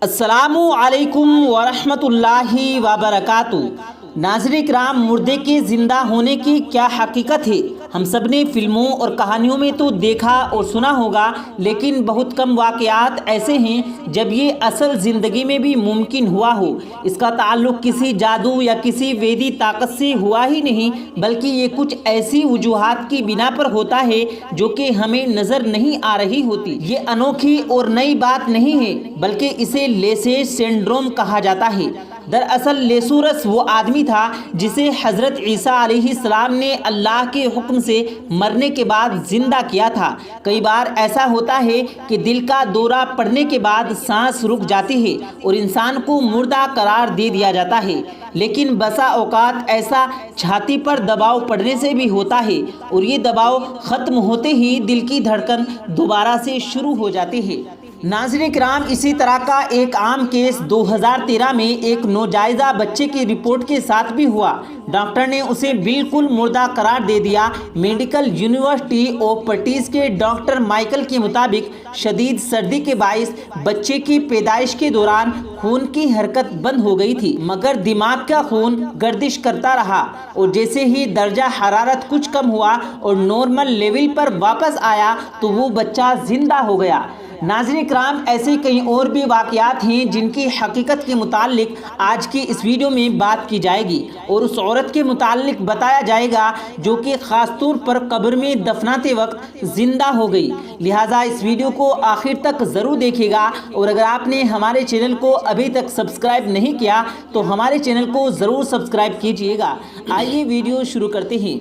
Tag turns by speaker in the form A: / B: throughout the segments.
A: अस्सलामु अलैकुम वरहमतुल्लाहि वबरकातुहू। नाज़रीन किराम, मुर्दे के ज़िंदा होने की क्या हकीकत है? हम सब ने फिल्मों और कहानियों में तो देखा और सुना होगा, लेकिन बहुत कम वाक़यात ऐसे हैं जब ये असल ज़िंदगी में भी मुमकिन हुआ हो। इसका ताल्लुक़ किसी जादू या किसी वैदी ताकत से हुआ ही नहीं, बल्कि ये कुछ ऐसी वजूहात की बिना पर होता है जो कि हमें नज़र नहीं आ रही होती। ये अनोखी और नई बात नहीं है, बल्कि इसे लेसेज सिंड्रोम कहा जाता है। दरअसल लेसूरस वो आदमी था जिसे हज़रत ईसा अलैहिस्सलाम ने अल्लाह के हुक्म से मरने के बाद ज़िंदा किया था। कई बार ऐसा होता है कि दिल का दौरा पड़ने के बाद सांस रुक जाती है और इंसान को मुर्दा करार दे दिया जाता है, लेकिन बसा औकात ऐसा छाती पर दबाव पड़ने से भी होता है और ये दबाव ख़त्म होते ही दिल की धड़कन दोबारा से शुरू हो जाती है। नाज़रीन किराम, इसी तरह का एक आम केस 2013 में एक नौजायज़ा बच्चे की रिपोर्ट के साथ भी हुआ। डॉक्टर ने उसे बिल्कुल मुर्दा करार दे दिया। मेडिकल यूनिवर्सिटी ऑफ पटीज के डॉक्टर माइकल के मुताबिक शदीद सर्दी के बाइस बच्चे की पैदाइश के दौरान खून की हरकत बंद हो गई थी, मगर दिमाग का खून गर्दिश करता रहा और जैसे ही दर्जा हरारत कुछ कम हुआ और नॉर्मल लेवल पर वापस आया तो वो बच्चा जिंदा हो गया। नाज़रीन किराम, ऐसे कई और भी वाक़यात हैं जिनकी हकीकत के मुतालिक आज की इस वीडियो में बात की जाएगी और उस औरत के मुतालिक बताया जाएगा जो कि ख़ास तौर पर कब्र में दफनाते वक्त ज़िंदा हो गई। लिहाजा इस वीडियो को आखिर तक ज़रूर देखिएगा और अगर आपने हमारे चैनल को अभी तक सब्सक्राइब नहीं किया तो हमारे चैनल को ज़रूर सब्सक्राइब कीजिएगा। आइए वीडियो शुरू करते हैं।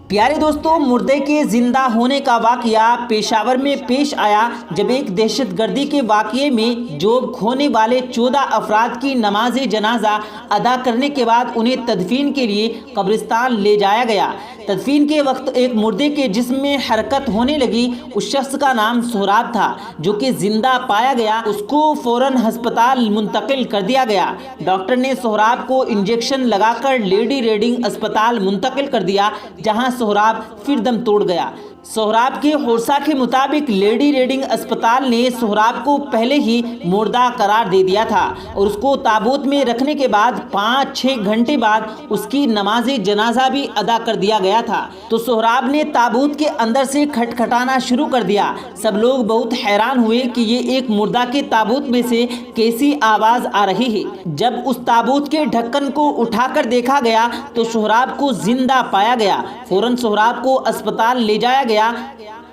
A: प्यारे दोस्तों, मुर्दे के ज़िंदा होने का वाक़या पेशावर में पेश आया जब एक दहशतगर्दी के वाक़ये में जॉब खोने वाले 14 अफराद की नमाज जनाजा अदा करने के बाद उन्हें तदफीन के लिए कब्रिस्तान ले जाया गया। तदफीन के वक्त एक मुर्दे के जिस्म में हरकत होने लगी। उस शख्स का नाम सोहराब था जो कि ज़िंदा पाया गया। उसको फ़ौरन हस्पताल मुंतकिल कर दिया गया। डॉक्टर ने सोहराब को इंजेक्शन लगाकर लेडी रेडिंग अस्पताल मुंतकिल कर दिया, जहां सोहराब फिर दम तोड़ गया। सोहराब के हौसा के मुताबिक लेडी रेडिंग अस्पताल ने सोहराब को पहले ही मुर्दा करार दे दिया था और उसको ताबूत में रखने के बाद 5-6 घंटे बाद उसकी नमाज जनाजा भी अदा कर दिया गया था। तो सोहराब ने ताबूत के अंदर से खटखटाना शुरू कर दिया। सब लोग बहुत हैरान हुए कि ये एक मुर्दा के ताबूत में से कैसी आवाज़ आ रही है। जब उस ताबूत के ढक्कन को उठाकर देखा गया तो सोहराब को जिंदा पाया गया। फौरन सोहराब को अस्पताल ले जाया गया,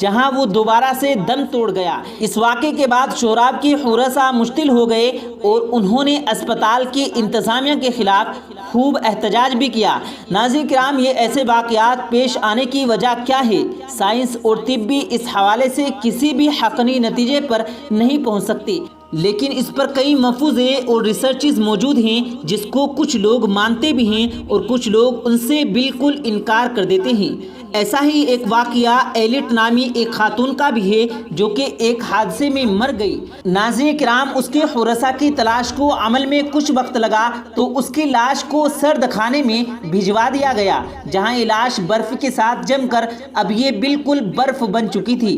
A: जहां वो दोबारा से दम तोड़ गया। इस वाक़े के बाद सोहराब की हुरसा मुश्तिल हो गए और उन्होंने अस्पताल की इंतज़ामिया के खिलाफ खूब एहतजाज भी किया। नाज़रीन किराम, ये ऐसे वाक़यात पेश आने की वजह क्या है? साइंस और तिब भी इस हवाले से किसी भी हक़नी नतीजे पर नहीं पहुँच सकती, लेकिन इस पर कई मफूज़े और रिसर्चेस मौजूद हैं जिसको कुछ लोग मानते भी हैं और कुछ लोग उनसे बिल्कुल इनकार कर देते हैं। ऐसा ही एक वाक़या एलिट नामी एक खातून का भी है जो कि एक हादसे में मर गई। नाज़रीन किराम, उसके हुरसा की तलाश को अमल में कुछ वक्त लगा तो उसकी लाश को सर्द खाने में भिजवा दिया गया, जहां ये लाश बर्फ़ के साथ जमकर अब ये बिल्कुल बर्फ़ बन चुकी थी।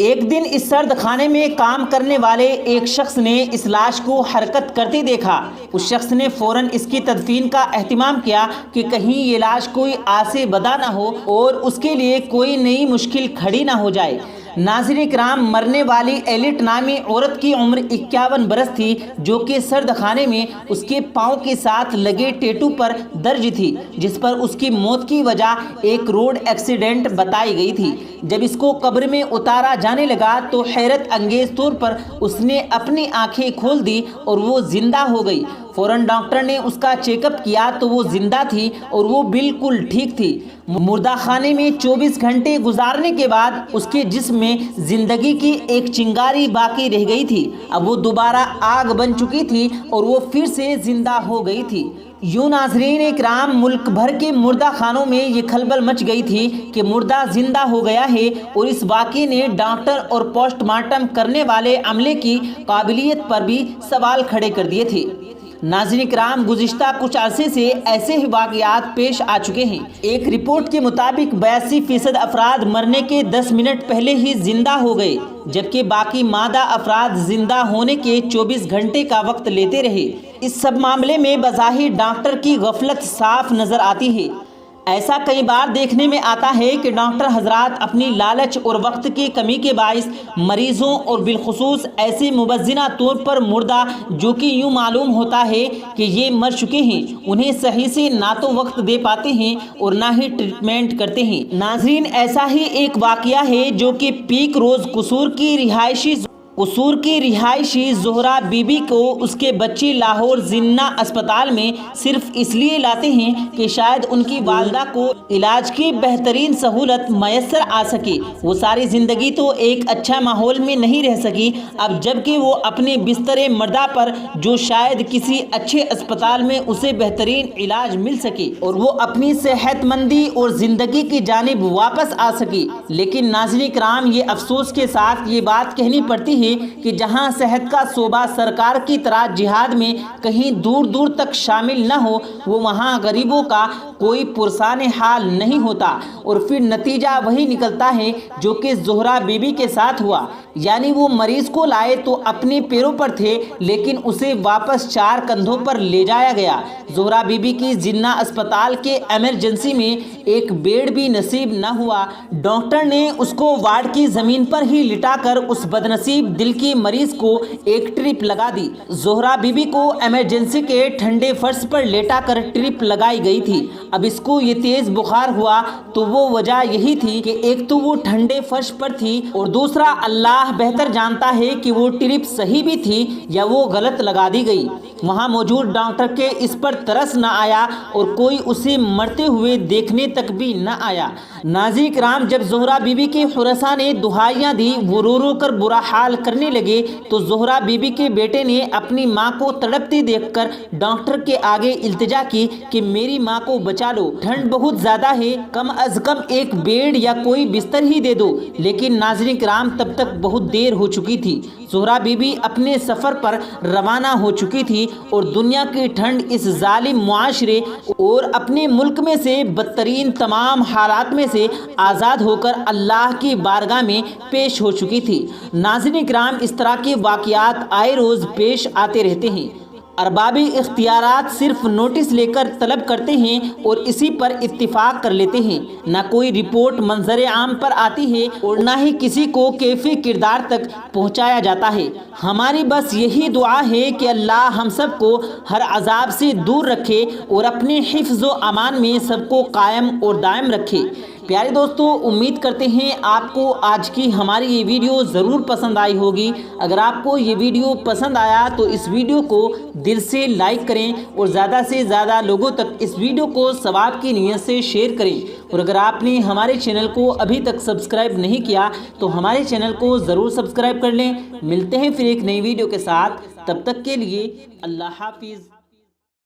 A: एक दिन इस सर्द खाने में काम करने वाले एक शख्स ने इस लाश को हरकत करते देखा। उस शख्स ने फ़ौरन इसकी तदफीन का एहतिमाम किया कि कहीं ये लाश कोई आसे बदा ना हो और उसके लिए कोई नई मुश्किल खड़ी ना हो जाए। नाज़रीन किराम, मरने वाली एलिट नामी औरत की उम्र 51 बरस थी, जो कि सर्द खाने में उसके पाँव के साथ लगे टैटू पर दर्ज थी, जिस पर उसकी मौत की वजह एक रोड एक्सीडेंट बताई गई थी। जब इसको कब्र में उतारा जाने लगा तो हैरत अंगेज तौर पर उसने अपनी आंखें खोल दी और वो जिंदा हो गई। फौरन डॉक्टर ने उसका चेकअप किया तो वो जिंदा थी और वो बिल्कुल ठीक थी। मुर्दा खाने में 24 घंटे गुजारने के बाद उसके जिस्म में जिंदगी की एक चिंगारी बाकी रह गई थी। अब वो दोबारा आग बन चुकी थी और वो फिर से जिंदा हो गई थी। यूं नाज़रीन इकराम, मुल्क भर के मुर्दा खानों में ये खलबल मच गई थी कि मुर्दा जिंदा हो गया है और इस वाक़े ने डॉक्टर और पोस्टमार्टम करने वाले अमले की काबिलियत पर भी सवाल खड़े कर दिए थे। नाज़रीन किराम, गुज़िश्ता कुछ अरसे से ऐसे ही वाक़यात पेश आ चुके हैं। एक रिपोर्ट के मुताबिक 82% अफराद मरने के 10 मिनट पहले ही जिंदा हो गए, जबकि बाकी मादा अफराद जिंदा होने के 24 घंटे का वक्त लेते रहे। इस सब मामले में बज़ाहिर डॉक्टर की गफलत साफ नज़र आती है। ऐसा कई बार देखने में आता है कि डॉक्टर हजरात अपनी लालच और वक्त की कमी के बाइस मरीज़ों और बिलखुसूस ऐसे मुबज़्ज़िना तौर पर मुर्दा, जो कि यूँ मालूम होता है कि ये मर चुके हैं, उन्हें सही से ना तो वक्त दे पाते हैं और ना ही ट्रीटमेंट करते हैं। नाज़रीन, ऐसा ही एक वाक़या है जो कि पीक रोज़ कसूर की रिहायशी ज़ोहरा बीबी को उसके बच्चे लाहौर जिन्ना अस्पताल में सिर्फ इसलिए लाते हैं कि शायद उनकी वालदा को इलाज की बेहतरीन सहूलत मैसर आ सके। वो सारी ज़िंदगी तो एक अच्छा माहौल में नहीं रह सकी, अब जबकि वो अपने बिस्तरे मर्दा पर, जो शायद किसी अच्छे अस्पताल में उसे बेहतरीन इलाज मिल सके और वो अपनी सेहतमंदी और ज़िंदगी की जानिब वापस आ सके। लेकिन नाज़रीन किराम, ये अफसोस के साथ ये बात कहनी पड़ती है कि जहां सेहत का शोबा सरकार की तरह जिहाद में कहीं दूर दूर तक शामिल न हो, वो वहां गरीबों का कोई पुरसान हाल नहीं होता और फिर नतीजा वही निकलता है जो कि ज़ोहरा बीबी के साथ हुआ। यानी वो मरीज को लाए तो अपने पैरों पर थे, लेकिन उसे वापस 4 कंधों पर ले जाया गया। ज़ोहरा बीबी की जिन्ना अस्पताल के इमरजेंसी में एक बेड भी नसीब न हुआ। डॉक्टर ने उसको वार्ड की ज़मीन पर ही लिटाकर उस बदनसीब दिल की मरीज को एक ट्रिप लगा दी। ज़ोहरा बीबी को इमरजेंसी के ठंडे फर्श पर लेटा कर ट्रिप लगाई गई थी। अब इसको ये तेज बुखार हुआ तो वो वजह यही थी कि एक तो वो ठंडे फर्श पर थी और दूसरा अल्लाह बेहतर जानता है कि वो ट्रिप सही भी थी या वो गलत लगा दी गई। वहाँ मौजूद डॉक्टर के इस पर तरस न आया और कोई उसे मरते हुए देखने तक भी न आया। नाज़रीन किराम, जब ज़ोहरा बीबी के हुरसा ने दुहाइयाँ दी, वो रो रो कर बुरा हाल करने लगे, तो ज़ोहरा बीबी के बेटे ने अपनी माँ को तड़पती देखकर डॉक्टर के आगे इल्तिजा की कि मेरी माँ को बचा लो, ठंड बहुत ज़्यादा है, कम अज कम एक बेड या कोई बिस्तर ही दे दो। लेकिन नाज़रीन किराम, तब तक बहुत देर हो चुकी थी। ज़ोहरा बीबी अपने सफ़र पर रवाना हो चुकी थी और दुनिया की ठंड, इस जालिम मुआशरे और अपने मुल्क में से बदतरीन तमाम हालात में से आज़ाद होकर अल्लाह की बारगाह में पेश हो चुकी थी। नाज़रीन किराम, इस तरह के वाक़यात आए रोज़ पेश आते रहते हैं। अरबाबी इख्तियारात सिर्फ नोटिस लेकर तलब करते हैं और इसी पर इत्तिफाक कर लेते हैं। ना कोई रिपोर्ट मंजर आम पर आती है और ना ही किसी को कैफी किरदार तक पहुंचाया जाता है। हमारी बस यही दुआ है कि अल्लाह हम सबको हर अजाब से दूर रखे और अपने हिफ्ज़ व अमान में सबको कायम और दायम रखे। प्यारे दोस्तों, उम्मीद करते हैं आपको आज की हमारी ये वीडियो ज़रूर पसंद आई होगी। अगर आपको ये वीडियो पसंद आया तो इस वीडियो को दिल से लाइक करें और ज़्यादा से ज़्यादा लोगों तक इस वीडियो को सवाब की नीयत से शेयर करें। और अगर आपने हमारे चैनल को अभी तक सब्सक्राइब नहीं किया तो हमारे चैनल को ज़रूर सब्सक्राइब कर लें। मिलते हैं फिर एक नई वीडियो के साथ, तब तक के लिए अल्लाह हाफिज़।